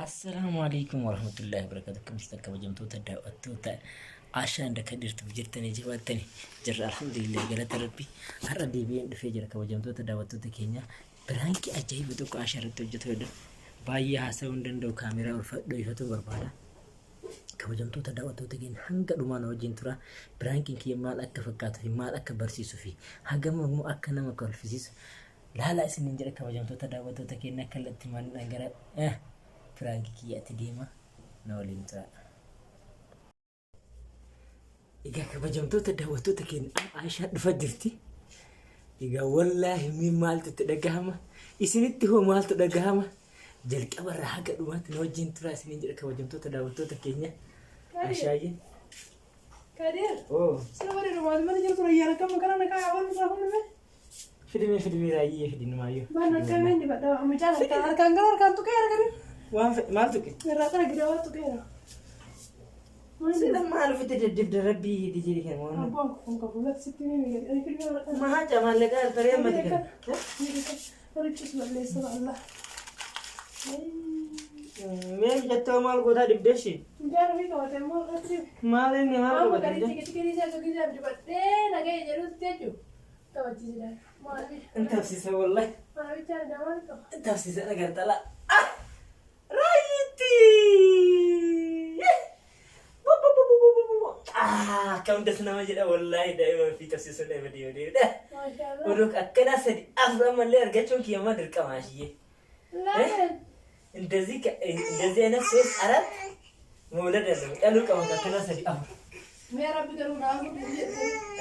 السلام عليكم ورحمة الله وبركاته. كم استكبر جمتو تدعوتو عشان دك درت بجرتني جواتني جر الحمد لله قالت ربي هردي بين دفجر كوجمتو تدعوتو تكينيا برانكي أجيب دوك عشرة تجتو ده باي حسون دندو كاميرا ورفدو يفتو بربادا كوجمتو تدعوتو تكين هنگا دومان وجين ترى برانكي كي مال أكفكاتو مال أكبرسي سوفي هنگا مو أكنا مكول فيسيس لا سنين جرك كوجمتو تدعوتو تكينيا كلت من نجرا فرانكي كي أتديما نولين ترى إذا كبجمتو تدعوتو تكين عايشة دفجرتي إذا والله مين مالت تدقهما إسنتي هو مالت تدقهما جلك أبر حاجة دوات نوجين ترى سنين جرك كبجمتو تدعوتو تكينيا عشاين كادير أوه سلام عليكم ما نجي نقول يا ركم كنا نكاي أول مسافر منه فيلمي رأيي فيلم مايو بنا كمان دي بدا مجال كان قرار كان تكير كده وان مالتك الراتنا كده ولا تكير سيدا ما أعرف تدرب دربي تجري كمان أبوك كفولات ستين أنا كل ما هاجا ما لقى ترى ما تكلم رجس ولا يسر الله مين جتوا مال قطع دبدشي جار في كواتي مال قصدي مالين مال أبو قطع كذي كذي جالس كذي جالس بدي نجاي جالس تيجو توجه جدا ما أبي أنت بسيسة والله ما أبي تعال جمالك أنت بسيسة أنا قلت لا رايتي كم دسنا مجد والله دائما في تفسير سنة فيديو دي ده ما شاء الله ودوك أكنا سدي أفضل من اللي أرجعون كي ما درك ماشية لا إندزي أنا سويس عرب مولد ده قالوا كم أكنا سدي أفضل يا ربي كانوا نعمل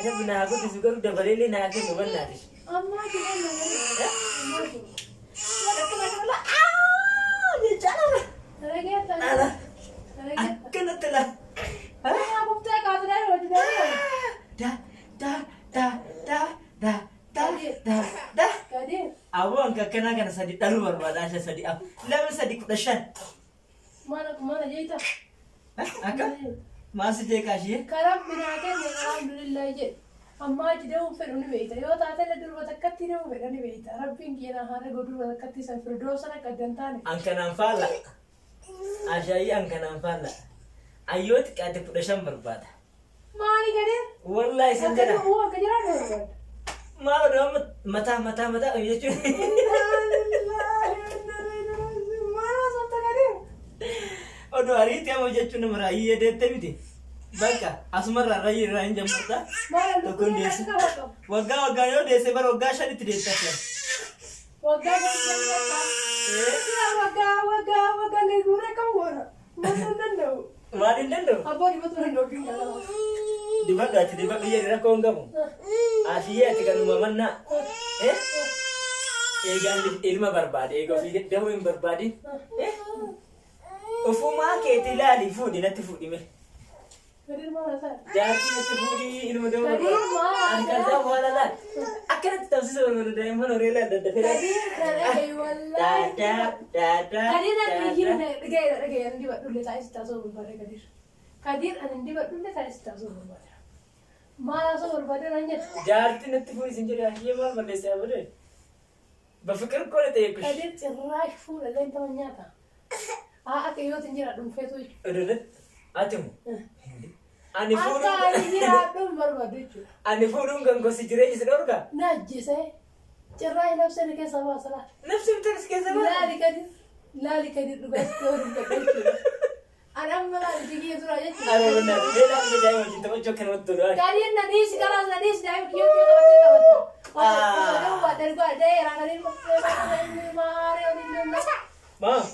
أنا بناقول تسوق دبلي لي ناقل مبلغ أما كده ما لا يجعل أنا أكنا تلا Awang kakena kana sadi dalu berbada asal sadi ab. Lama sadi kudashan. Mana jahita? Aka? Masih je kasih? Karam binakan ya alhamdulillah je. Amma jidau feruni beita. Yo tata le dur batakati ne feruni beita. Rabbin kiyana hare godur batakati sa firdosa na kadantane. Angka namfala. Ashai angka namfala. Ayot kate kudashan berbada. Mani kadir? Wallahi senjata. Aku mau kejaran dulu. Malu dong mata ya cuy. Mana sampai kadir? Aduh hari itu mau jadi cuma meraih ya deh tapi Baka asmar raih jam mata. Mana Tukun desa. Waga yo desa baru waga shani tidak tak. Waga ngegure kamu gora. Mana nando? Mari nendo. Apa di betul nando tinggal. Di baga iya dira ko ngam. Asiya tika numaman na. Egan ilma barbadi ego fi dawo in barbadi. Ufuma ke tilali fudi na tifudi me. Kadir mana sa? Jadi na tifudi ilma dawo. Kadir mana? Angka dawo wala la. Akana tafsir wala da imano rela da fera. Kadir nare wallahi. Da. Kadir nare gini nare andi buat dulu saya istazo berbara Kadir. Kadir andi buat dulu saya istazo berbara. Malah so berbara nanya. Jadi na tifudi sinjira hiya mal bande sa bade. Bafakar ko le tayi kush. Kadir cerah full lain tahunya ta. Aku yo tinjira dum fetu. Udah atum. Ani fudu. Ata tinjira dum berbara itu. Ani fudu kan ko sijire jisdor ka. Najis cerah nafsu ni kayak sama salah. Nafsi betul sekali sama. لا لكدير بس كور بكتير أنا ما تيجي يزور أجت أنا بنا بيلا بداية ما جيت ما جوكر وتدور كارين نديس كلاس نديس دايم كيو كيو تبغى هذا هو تلقى ده أنا كارين ما أعرف أني ما bagus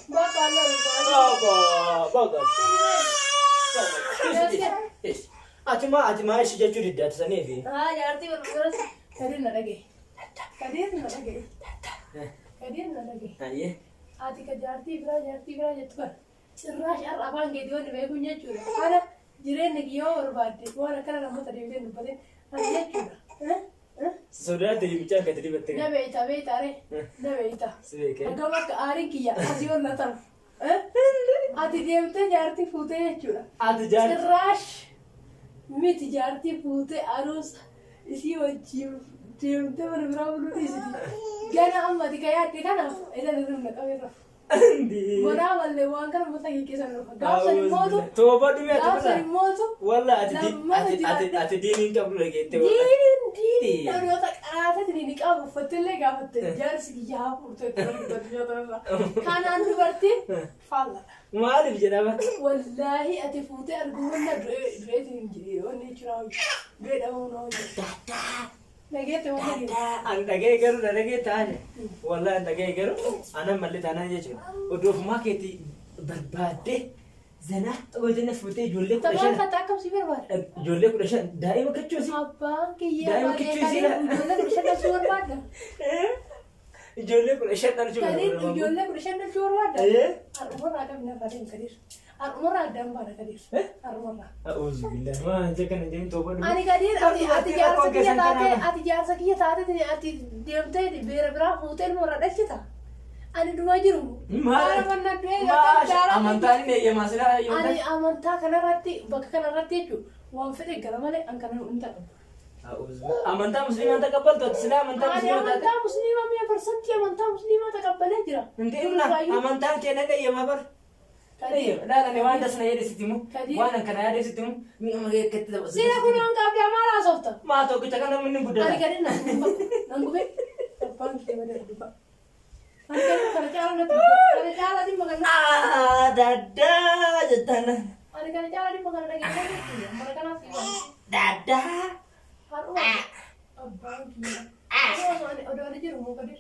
Acuma إيش جاتوا ردات سنيفي جارتي بس كارين نلاقي كارين نلاقي أيه Ati kejarti bra jatuh. Cerah syar abang gitu ni begunya cura. Ada jiran lagi yo berbadi. Wala kana namu tadi udah numpatin. Ada cura. Sudah tadi bicara ke tadi betul. Na beita re. Na beita. Sebeke. Agama ke ari kiya. Ati on natar. Ati dia tu jarti fute cura. Ati jar. Cerah. Mit jarti fute arus isi wajib. Dia tu berbara isi. Gana amma dikaya kan? Ida nurun nak kami raf. عندي ولا ولا وان كان متى كيسان قاصر الموت توبة دمية قاصر الموت والله أتدين قبل لقيت دين أنا أتاك أتدين قام فتلة قام تجارس كيا كان عنده برتي فلا ما أعرف جنابه والله أتفوت أرجونا دريت إنجلي ونيشراوي دريت أمونه لقيت وانا أنا جاي كرو أنا جاي تاني والله أنا جاي كرو أنا مليت أنا يجي ودوف ما كتي بربادة زنا وجدنا فوتي جولة طبعا فتاكم سيفر بار جولة كلشان دائما كتشوسي أبا كي دائما يا كتشوسي جولة كلشان نشور بار جولة كلشان نشوف كدير جولة كلشان نشور بار إيه الأمور هذا من بعدين كدير الأمور هذا من بعد كدير الأمور أعوذ بالله ما أنت كان جاي توبة أنا كدير أتجار سكية تاتي أتي ديمتي بيربرا هوتيل مرة دشتا أنا دوا جرو ما أمانتاني يا مسلا أنا أمانتا كنا راتي بك كنا راتي جو وان فرق كلامه أن كنا أنت أعوذ أمانتا مسلمة تقبل تسلا أمانتا أنا مسلمة أمانتا مسلمة 100% أمانتا مسلمة تقبله جرا أنت إلا أمانتا كنا يا ما بر لا لا نوان دسنا يدي ستيمو وانا كنا يدي ستيمو مين ما جاي كتير سيدا كنا نقاب يا مالا صوتا ما تو كي تكلم مني بدر أنا كدير نانغو تبان كده بدر دبا أنا كدير كنا جالا دي مغنى دادا جتنا أنا كنا جالا دي مغنى كده مرة كنا في دادا هارو أبان كده أنا جرو مو كدير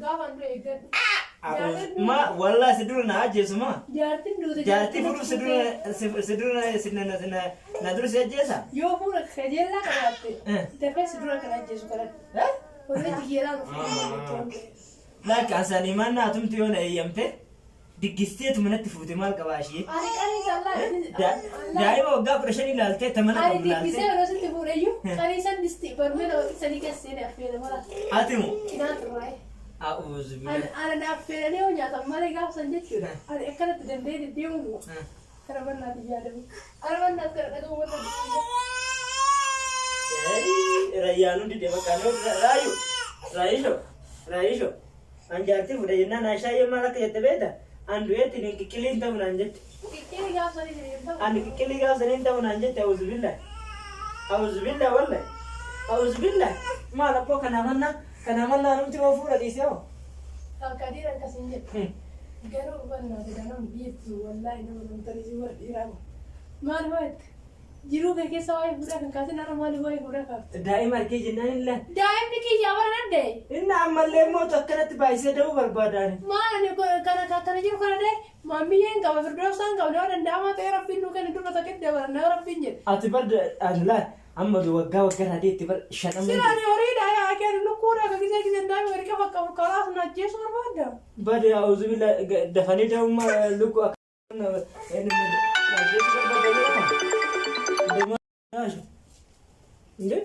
غافان بيجد ما والله سدرنا أجلس ما جارتين دو جاتي فرو سدرنا ندرس أجلسا يو فورك خجلة كناتي تفهم سدرنا كناتي جيسو كنات ولا تجيلا نفهم لا كأنساني ما ناتم تيون أيامته دقيستي من التفوت مال كواشي دائما وقف رشاني لالته تمنى أنا دقيسة ولا ستفور أيو أنا سن دستي برمنا وكسني كسيني أفيد مرة أتمو كنات راي أعوذ بالله أنا نافيني ونيا تمالي قاف سنجت كذا أنا أكلت دندي ديومو أنا بنا تجارب أنا بنا تكلم أنا بنا Rayanu di dewa kanu rayu anjarti udah jena nasya ya malah kayak tebeda anduet ini kikilin tahu nanjet kikili gaf sani jadi anu kikili gak sering tahu nanjet auzubillah wallah auzubillah malah po kana mana anu cuma fura di sini kadiran kasinjet garu bana dalam bitu wallahi nama terisi war irang mal wat jiru ke sawai budak kan kasin ara mal wai budak daimar ke jennan la daim diki jawaran ande inna amalle mo takkanat baise dawu barbadan mana ne kana jiru kana de mami yang kau berdosa kau dah dan dama teh rabbin nu kan itu takut dia warna rabbin je atibar anla amma do wagga hadi tibar shanam sila ni ori dah ya kan lu kura ka kisa ndam mereka bakal kalas na jesu berbada bade auzubillah dafani dawu ma luku ini na jesu berbada Inde?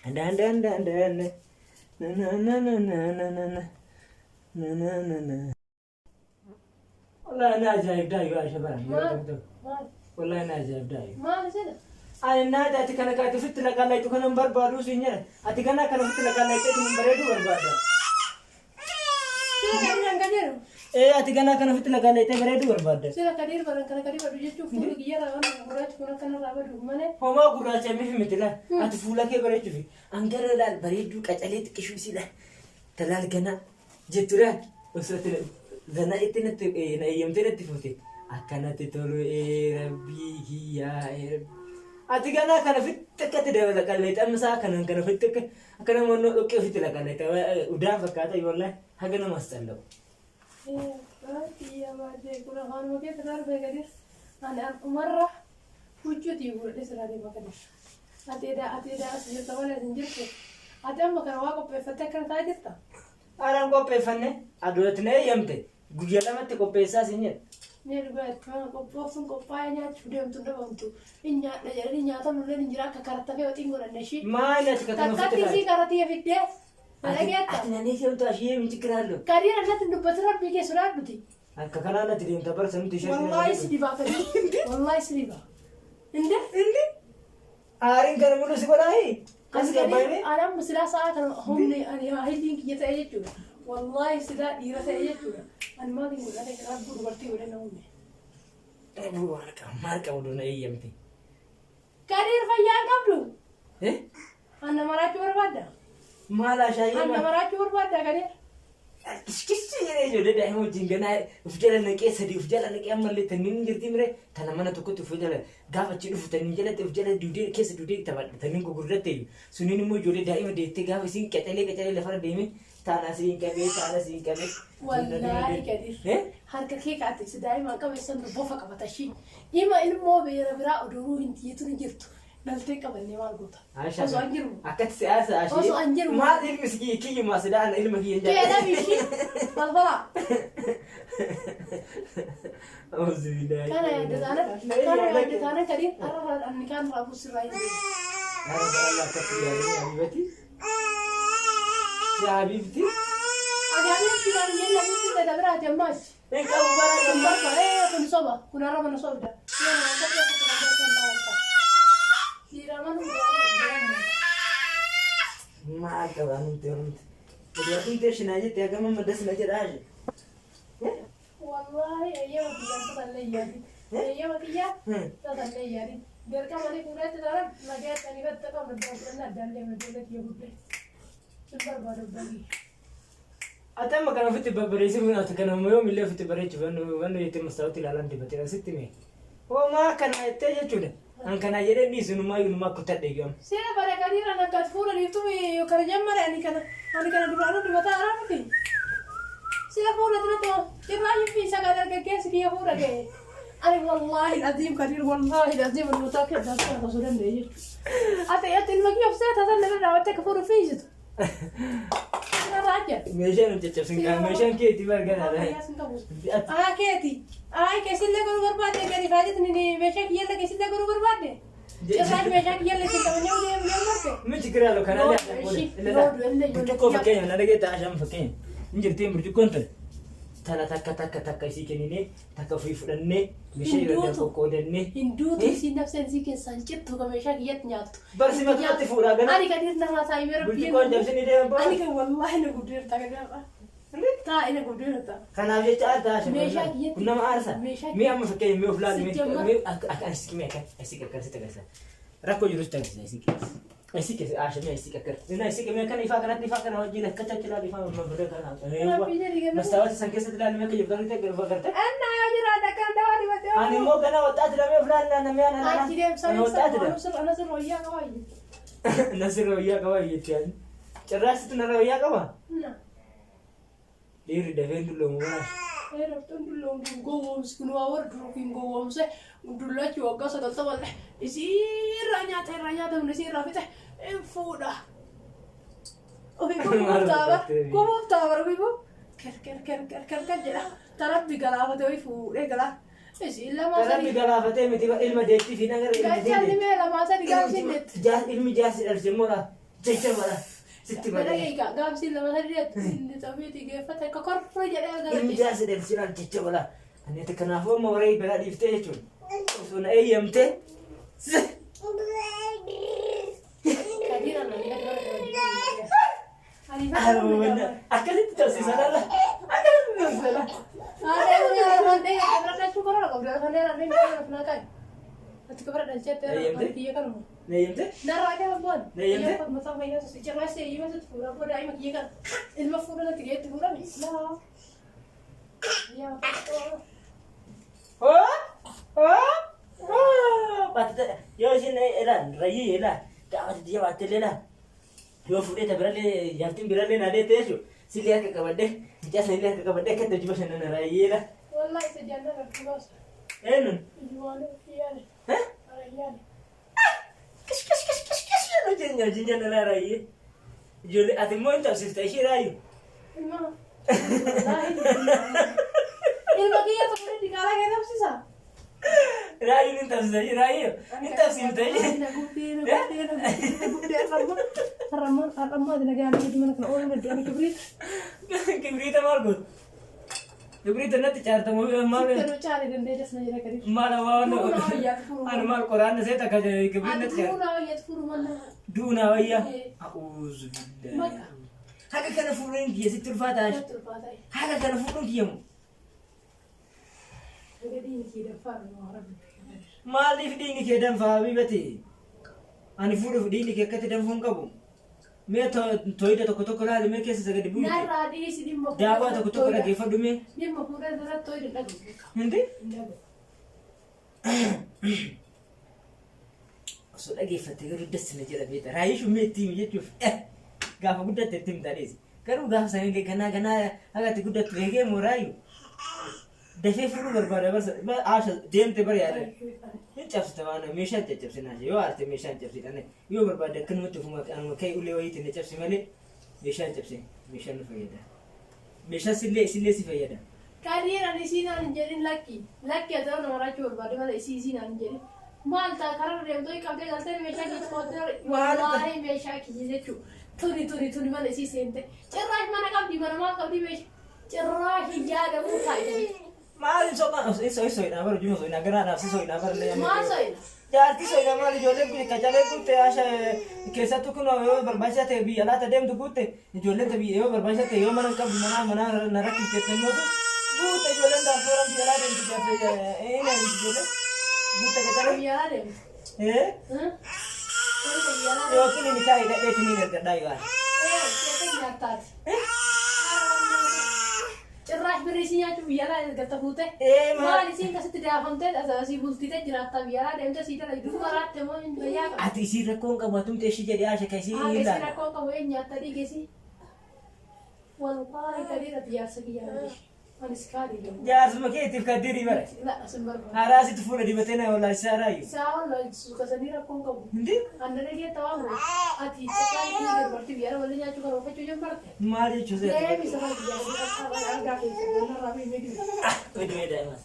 Anda. Na. Wallahi ana ajaib da yiwa shabara. Wallahi ana ajaib da yiwa. ما نسينا Ay na da tikana ka tufit la kala itu kana barbadu sinya. Atikana kana tufit la kala itu numberedu barbada. sila kan kadir Atikana kana tufit la kala itu beredu barbada. sila kadir barang kana kadir badu jechu fulu giya rawan muraj kuna kana raba dumane Homa guracha mi mitila. Ati fula ke beredu fi. Angara dal beredu kacalit kishu sila. Talal kana jetura. Usratil zana itina na yamtira tifuti. Akana titolu rabbi ya rabbi. Ati kana kana fit takati dewa kala itu amsa kana fit kana mono oke fit la kala itu udah fakata yolla hagana masalo. يا ما تقول هان ما كيف تعرف كدير أنا مرة وجودي يقول ليس هذا ما كدير أتيدا أسجل طوالي زنجرته أتى ما كان واقف بفتكر تاجرته Aran ko pefanne adulatne yamte guyala mate ko pesa sinye نير بيت ما كوبوسن كوبايا تشودم تندبنتو إني نجري نياتا نولي نجرا ككارتا في وتينغو نشي ma ina tika kana كاتي fitika سي كارتي في الدي أنا جيتا atina ne sai to ashiye min tikrallo كارير أنا تندبتر بيجي سرعة بدي akka kana na tidin tabar sam ti والله سريبا كدير والله سريبا إنده arin kana mulu sibarai kas ga bayne أنا مسلا ساعة هم أنا هاي دين كي يتأجج والله سدا ديرة يجوا أنا ما أدري ولا أنا أقول برتي ولا نومي أبو مارك ودون أيامتي كارير فيان قبله إيه أنا مرات وربادا ما لا شيء أنا مرات وربادا كارير كيس يريجو ده دحين جنجنا فجلا نكيس هدي فجلا نكيس أمر لتنين جرتي مرة تنامنا تكتو فجلا قاف تشيلو فتنين جلا تفجلا دودي كيس دودي تبع تنين كقولته سنين مو جولي دائما ديتي قاف سين كتلي لفرد ديمي تانا سين كبي والله كارير هركا كيك عتيس دائما قبل سند بوفق بتشين إما إن مو بيرا ودورو إنتي تنجرتو نلتقى بالني مالقوتا أصو أنجرو أكيد سياسة عشان أصو أنجرو ما أدري مسكين كي ما سدان إلما هي كي أنا بيشي بالبلا أعوذ بالله كان يدتانا كريم أرى أن كان رابو سراي أنا الله كتير يا حبيبتي يا حبيبتي أنا حبيبتي أنا يلا بيتي تدبرها جماش إنك أبو بارك سمبارك إيه كن صوبة كنا ربنا نصوب ده يلا نتكلم في ما أكبر أنت بدي شناجي تيجي مدرسة نجد أجي والله أيام بيجان تطلعي أيام بيجان تطلعي بركة مالي كورة تدارا ما جات أني بتكلم بدنا دالي مدرسة يهودي سبب باربعي أتم كانوا في تبريسي من أتكلم يوم اللي في تبريسي فانو يتم مستوى العالم تبتدي ستمي هو ما كان يتجه كده أنا كان يجري نيس إنه ما كنت أديهم سينا بركة دي أنا كاتفورة ليفتوي يكرجم مرة أنا كان دورانو دبتا أرامتي سينا فورة تنا تو جرّاي في سكادر كيس كيا فورة كي أنا والله العظيم كثير والله العظيم المتأكد ده أنا صورة نيجي أتى المجيء في ساعة هذا اللي رأيته كفورة فيجت أنا راجع ميشان تجسين ميشان كيتي برجع هذا كيتي كيسي اللي كانوا بربادة كذي فاجتني ميشان كيا اللي كيسي اللي كانوا بربادة جسد ميشان كيا اللي كنت منيو ديم مرة مش كذا لو كان لا بتشوفه فكين أنا رجعت عشان فكين نجرتين بتشوفون تلا تك يسيكني تك في فلني مشي يردو كودني هندو تسي نفسن سيكن سانجت هو ميشان كيا تنيات بس ما كنت فورا جنا أنا كثير نما سايمر بتشوفون جالسين يديه أنا كان والله أنا قدير تاكل تا أنا قدير تا كان أبي تعال عشان كنا ما أرسل مي أما فكين مي فلان مي أكسك مي أكسك أكسك أكسك ركوا جلوس تكسك أكسك عشان مي أكسك أكسك لأن أكسك مي كان يفكر وجي له كتر كلا يفهم ما بدك أنا مستوى سانكيس تلا مي كي يبغى يتكلم فكرت أنا أجرا دكان دواري بتوع أنا مو كنا وتأتي مي فلان أنا مي أنا وتأتي أنا سر وياه كواي نصير وياه كواي يتيان جراس تنرى وياه كوا دير دفن دلوا منا رفتن دلوا جوهم سكنوا وردوا جوهم سه ودلوا جوا قصة الطبل يصير رانيات ونصير رافتح فودا وفي كم تابر بيبو كر جلا تربي قلافة ويفو قلا يصير لما تربي قلافة متى إلما ديتي فينا غير جالي ميلا ما صار قال سنت جاس إلمي جاس الجمورة جيش مرة ستي بدأ مرة يقع قام سيل لما هريت نتابيتي كيفتها كقر رجع إلمي جاس الجمورة جيش مرة أنا تكنافو موري بلا ديفتيشون وصلنا أيامته كثيرا أنا أكلت تجسس أنا أكلت نزلة أنا ما أدري أنا شو كرر قبل أنا أدري ما أنا كاي أتكبر الجت أنا كي يكلم نيمته نرى أنا بون نيمته مثلا ما ينسى جرى سيء ما تفورا بون أي مكية كان المفروض أن تيجي تفورا لا يا بات يو شين إيران رأيي إيران كأنت dia batal lah yo fude ta berale yantin berale na de tejo silia ka kabade jasa silia ka kabade ka to jibashan na ra'ayi lah والله سجلنا الفلوس enun يجوانو فيها ها ريال كش no jinya na ra'ayi jole atimo enta sista shi rayu المهم المقية تقولي دي قالها كده بسيسا rayu enta sista shi rayu enta sista shi أنا قلت أنا قاعد أقول منك نقول من أنا كبريت كبريت ماركوت كبريت نت charta mo mal كانوا شاري دندي جسنا جرا كريم mal awano يدفروا أنا mal Quran saya tak kaji كبريت net يدفروا منا duna waya أعوذ بالله Haga kana fuudhanii kiyya sitti ulfaataa. Haga kana fuudhuun kiyyamu. Maaliif diini kee danfaa bibate? Ani fuudhuuf diini kee akkatti danfuun qabu. Mee toyida tokko laali mee keessa sagadi bu'u. Narraa dhiisi dhimma fuudhee. Daabaa tokko dhageeffadhu mee. Dhimma fuudhee irratti toyida dhagu. Hindi? Osoo dhageeffattee garuu dassi na jedha beeta. Raayii shummee ittiin jechuuf gaafa guddatte ittiin taadheesi. Garuu gaafa sana ganaa hagatti guddattu eegee moo raayyu. Dafee fuudhuu barbaada barsa deemte bari yaada. Hin cabsite waan meeshaan caccabsinaa yoo aarte meeshaan cabsidhaan yoo barbaade akkanumatti ofuma anuma ka'e ulee wayiitiin na cabsi malee meeshaan cabse meeshaan nu fayyada. Meeshaan sillee si fayyada. Kadiiraan isiinaan hin jedhin lakki atoo nama raachuu barbaade malee isiinaan hin jedhin. Maal ta'a karaa deemtoo qabdee galtee meeshaa keessa qoodee waa'ee meeshaa kiyya jechuudha. Tuni malee isii seente. Cirraash mana qabdi mana maal qabdi meeshaa. Cirraash hin yaadamu taa'e. Maal soina baru cuma soina gerana si soina baru le. Maal soina? Jarti soina maal ijoolleen kun kacalee guutte asha keessattuu kun yoo barbaachisaa ta'e biyya laata deemtu guutte ijoolleen ta'e yoo barbaachisaa ta'e yoo mana qabdu mana na rakkifteette mootu guutte ijoolleen daafooran biyya laata deemtu jaafee ijoolleen guutte kacalee. Biyya laata deemtu? Yookiin inni taa'ee dhadheetiin ni gargadhaa yoo Keessa nyaataati. Cirraash birrii nyaachuu biyya laa erga fuute. Maal isiin kasitti daafamtee asii bultite jiraattaa biyya laa deemte sii dhala iddoo maraatte moo hin fayyaa qabu. Ati isii rakkoon qabu atumte ishii jedhee asha ka isii hin ilaala. Isii rakkoon qabu eenyu nyaatta dhiigesii. Wallahi kadiirratti jaarsa kiyyaa anis kaadii jiru. Jaarsuma keetiif kaddiirii bara. Asin barbaada. Haaraasitti fuula dibatee na wallaahi isaa raayu. Isaa wallahi suukasanii rakkoon qabu. Hindi? Aannan eegee ta'aa moo ati caqaa inni garbartii biyya waliin nyaachuu kan oofachuu jambarte. Maal jechuun seetu? Deemi sama biyya argaa keessa narraa beekmee dhibe. Wedumee daa'imas.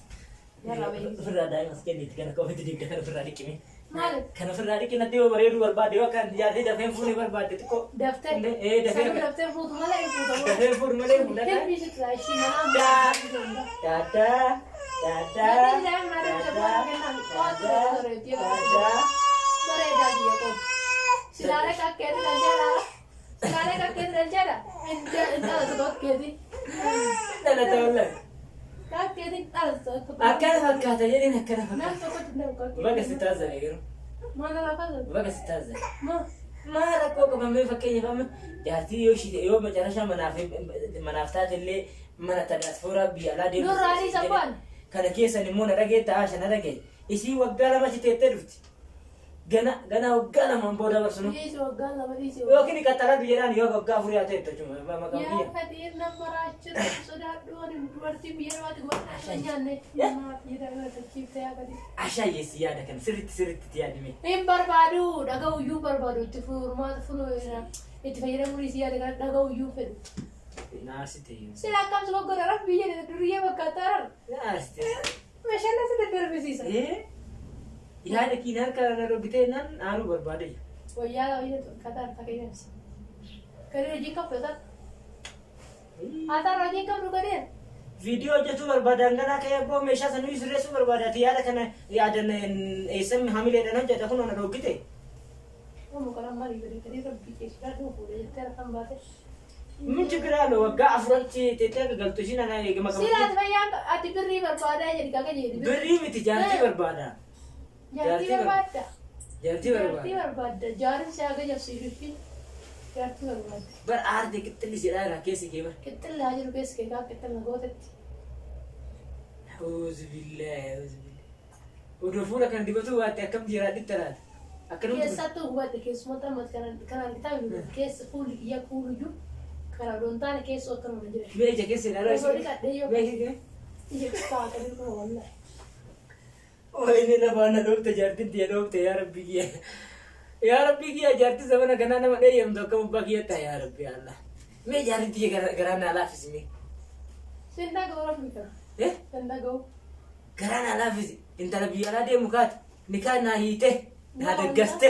Narraa beekmee. Ofirraa daa'imas kenniiti kana koofetti digda kana ofirraa dhiqime. Maali? Kan ofirraa dhiqinatti yoo bareedu barbaade yoo kan yaadee dafeen fuunee barbaade xiqqoo. Daftee. Daftee fuutu malee hin fuutamu. Dafeen fuudhu malee hin fuudhata. Hirbii sitti ishii manaa bareedaa biyya koo. Silaalee kakkeetti galcheedha. Silaalee kakkeetti galcheedha. Dhalatu kakkeetti. Dhalata wallahi. Kakkeetti dhalatu. Akkana fakkaata jedheen akkana Nam fakkaata. tokkotti nama kakkeetti. Baga si taasise yeroo. Maal lafaa jiru? Baga si taasise. Maa Maal akkoo qabamee fakkeenyaaf amma jaartii yoo macarashaa manaaf taatellee mana tadaasfooraa biyya alaa deemtu. Nurraalii isa bu'an. Kana keessan immoo na dhagee ta'aa shana dhagee. Isii waggaa lama citeettee dhufti. Gana waggaa lamaan booda barsunu. Dhiisi waggaa lama dhiisi. Yookiin qaxaraa biyyaadhaan yoo waggaa furii haa ta'e jechuudha. Maqaan Yaa biyya. kadhiin nama raachuu sodaadhu ani dubartii biyya namaatti godhata nyaanne. Namaaf jedhamee tachiiftee yaa kadhi. Ashaayeessi yaada kana sirriitti yaadime. Hin barbaadu dhaga'uyyuu barbaadu itti furmaata itti fayyadamuun isii yaada kana dhaga'uyyuu fedhu. Naasite. Sila akkam si goggoodha biyya duriyyee fakkaata. Naasite. Meeshaan asi daddarbisiisa. Yaada kiin harka na roggitee nan aanuu barbaade. Wayyaa kataan fakkeenyaaf. Kadii hojii qabdu Haatan hojii qabdu kadeen. Viidiyoo hojjetuu barbaadan ganaa ka'ee abboo meeshaa sanuu sirreessuu barbaadaati yaada kana yaadan eessan hamileedhaan hojjeta kun ona roggite. Omo kana marii godhe kadii rabbii keessaa dhufu fuudhee jettee rakkan baate. Min ችግር አለው ወጋ አፍሮች ቴቴ ገልቶሽና ና የገማ Silaat fayyaan ati birrii barbaadaa jedhi kaga jedhi. ብሪ ምት ጃርቲ በርባዳ Jaartii barbaadda. ጃርቲ Jaartii በርባዳ barbaadda. Jaartiin si haga jabsiisuufi jaartii barbaadda. በር አርደ ቅጥል ይላል ከሲ ገባ Qixxillaa jiru keessa kee kaa qixxilla gootetti. አውዝ ቢላህ አውዝ ቢላህ ወደ ፉላ ከን ዲበቱ ዋት ያከም ዲራድ ተራል አከኑ Keessattuu hubadhe keessumatti amma kanaan kitaabni keessa fuulli kiyya fuulliyyuu kana doontaan keessa akkanuma jira. ሜጀ ከሲ ዳራ Osoo dhiqadhee yoo ሜጀ ija kaa'atanii kun wallahi. ወይኔ ለባና ዶክተ ጃርቲ ዲያ ዶክተ ያ ረቢ ያ ጃርቲ ዘመነ ገና ነመ ደየም ተከም ባኪየታ ያ ረቢ አላህ ሜ ጃርቲ ገራና ላፍስሚ Sindaa ga'uu rabbi kana. Sindaa ga'uu. ገራና ላፍስ እንተለ ቢያላ ደሙ ካት ኒካና ሂቴ ናደገስቴ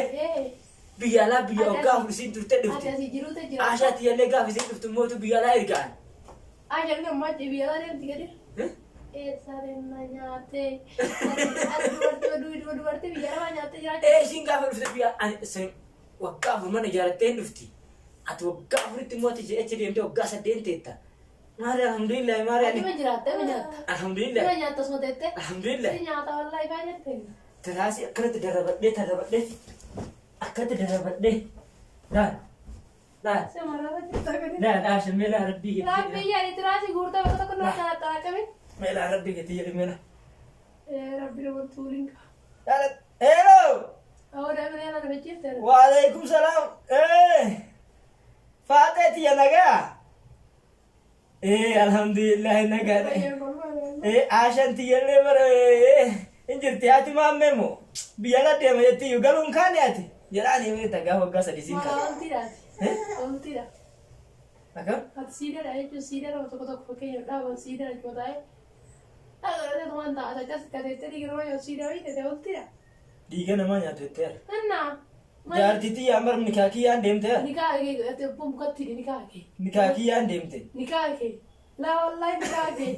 ቢያላ ቢያ ኦጋ ሁርሲን ቱርቴ ድፍቲ Ati asii jiruutu jira. አሻት የለ ጋፍሲን ድፍት ሞቱ ቢያላ ይርጋል Ajaan gammaatti biyyaa deemti gadi. Eessareen nyaatee. Dubartii biyya lama nyaattee jiraachuu. ኤሽን ጋፍ ድፍት ቢያ ወጋ ሁርመን ጃረቴን ድፍቲ أتوقع فريت موتي جي اتش دي انت وقع سدين تيتا ماري الحمد لله ماري Ati menjiratte menjiratta. الحمد Ina لله nyaata semua tete. الحمد لله Ini nyata wallahi banyak teh. تراسي أكلت دربت دي أكلت دربت دي لا لا Semua apa cerita kan? لا لا عشان ميلا ربي Tapi ya itu rasi gurta bakal kena nyata kami. ميلا ربي كتير ميلا Rabbi rabbi tuling. هلو Awak dah mana nak bercerita teh? وعليكم السلام فاتت يا نجا الحمد لله نجا عشان تيجي مرة إنجرتي هاتي ما ممو بيلا دي ما يتي يقولون كان ياتي جراني من تجاه وقاسة دي سينكا Malah tidak. Tidak. أكم At sida dah itu sida dah waktu kotak pakai yang dah waktu sida dah cuma dah. Agar ada teman tak ada kas kata tadi kalau yang sida itu dah tidak. دي كنا ما نعتذر Mana? جارتي أمر نكاكي أن دمته Nikah lagi, itu pun bukan tidak nikah lagi. نكاكي أن دمته Nikah lagi. Lah wallahi nikah lagi.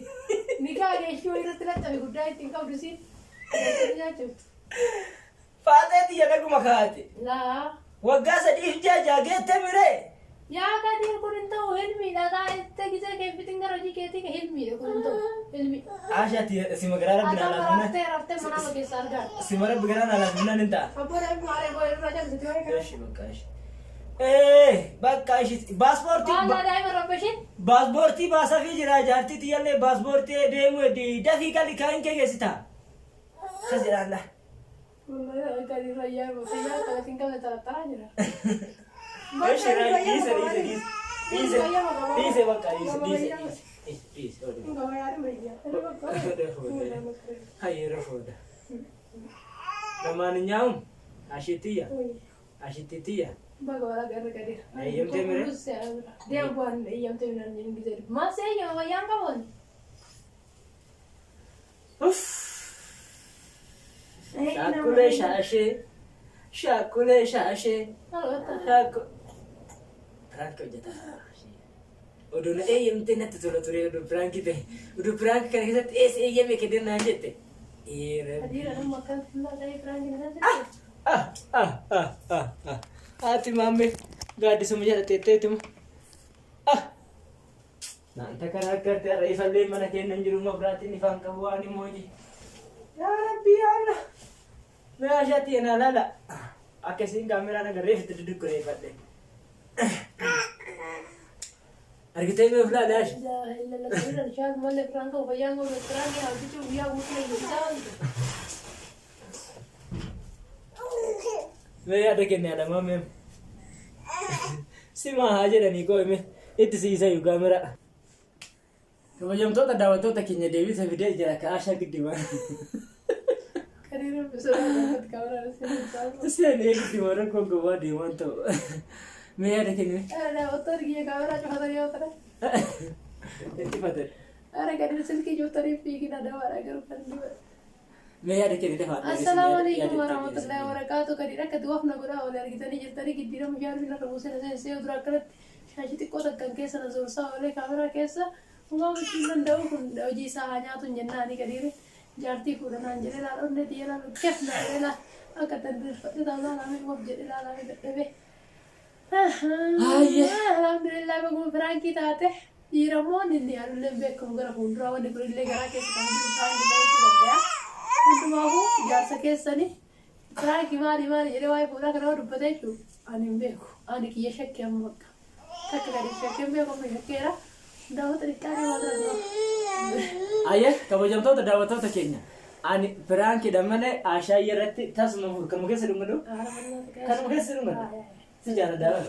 Nikah lagi. Show itu tidak tapi udah tinggal di sini. Jadi aja. فاتت يا نجو مكاتي Lah. وقاسة دي جاجا جت مره Ya kan dia kurang tahu ilmi. Dah itu kita kayak tinggal aja kayak tinggal ilmi. Kurang tahu ilmi. عاشتي سيما قرارة بنا Atau لازمنا rafte mana lagi sarga. سيما رب قرارة لازمنا ننتا Apa dah kemarin boleh raja begitu kan? ايش بكاش بكاش باسبورتي Mana ada yang meropesin? باسبورتي باسا في جرا جارتي تيالي باسبورتي ديمو دي دقيقة لكاين كي ستا خزر الله Wallahi kali raya saya kalau tinggal di tara-tara aja. ايش رايك ديسه بكا ديسه Enggak ada media. هاي رفوده لمانኛውም አሽትያ አሽትያ Bagaimana gara-gara? Ayam temere? Dia bukan ayam temere yang gitu. Masih yang ayam kawan. شاكولة شاشة شاكولة شاشة Halo, tak. شاكو برانك وجدها ودون أي يمتنا تطلع ودون برانك ده ودون برانك كان كذا إيش أي يوم كده نانجته إيه Tadi ada makan pula dari perang ini. Ati mame gadi sumja tete tum nanta kana karte arrai falle mana kenan jiru mabrati ni fan kabwani moji ya rabbi allah me ajati ana lala akasin kamera na garef tuduk kure falle argite me fla dash La ilaha illallah. Syah malle perang kau bayang kau perang ya itu dia mungkin itu. me ada kene ada mame sima haja ni ko me itu si saya kamera kabajamtoota daawwattoota keenya deebisa fidee jira ka ashaa giddiwaa Karir besar dapat kamera sini. seen giddiwaa rakkoo gowwaa deemaan ta'u mee yaada keenya Ada motor gini kamera cuma tadi motor. itti fatan Ada kadir sini kau tadi bikin ada warna gerupan dua. mee yaada keenya itti fatan Assalamualaikum warahmatullahi wabarakatuh. Kadira kedua fna gura oleh kita ni jadi kita mujar bila kebusen saya udah kerat. Saya jadi kota kan kesa nazar sah oleh kamera kesa. Enggak mungkin daun pun uji sahanya tu jenah ni kadiri. Jarti pun nanjere lalu ne dia lalu kes nak lah. Akan tentu tahu lah kami mau jadi lah kami bebe. Alhamdulillah bagus perang kita teh. Iramon ini alu lembek kumgara hundra wani kurile gara kes kami perang kita itu dah. Untuk mahu jasa kes ni. Perang kimari jadi wai pura kerana rupa tu. Ani beku. Ani kia syakya muka. Tak kali syakya beku kami syakya. Dapat terikari wadah. ayah kabajamtoota daawwattoota keenya ani biraan kidhamane ashaa irratti tasuma kanuma keessa dhungadu kanuma keessa dhungadu si jaalladhaa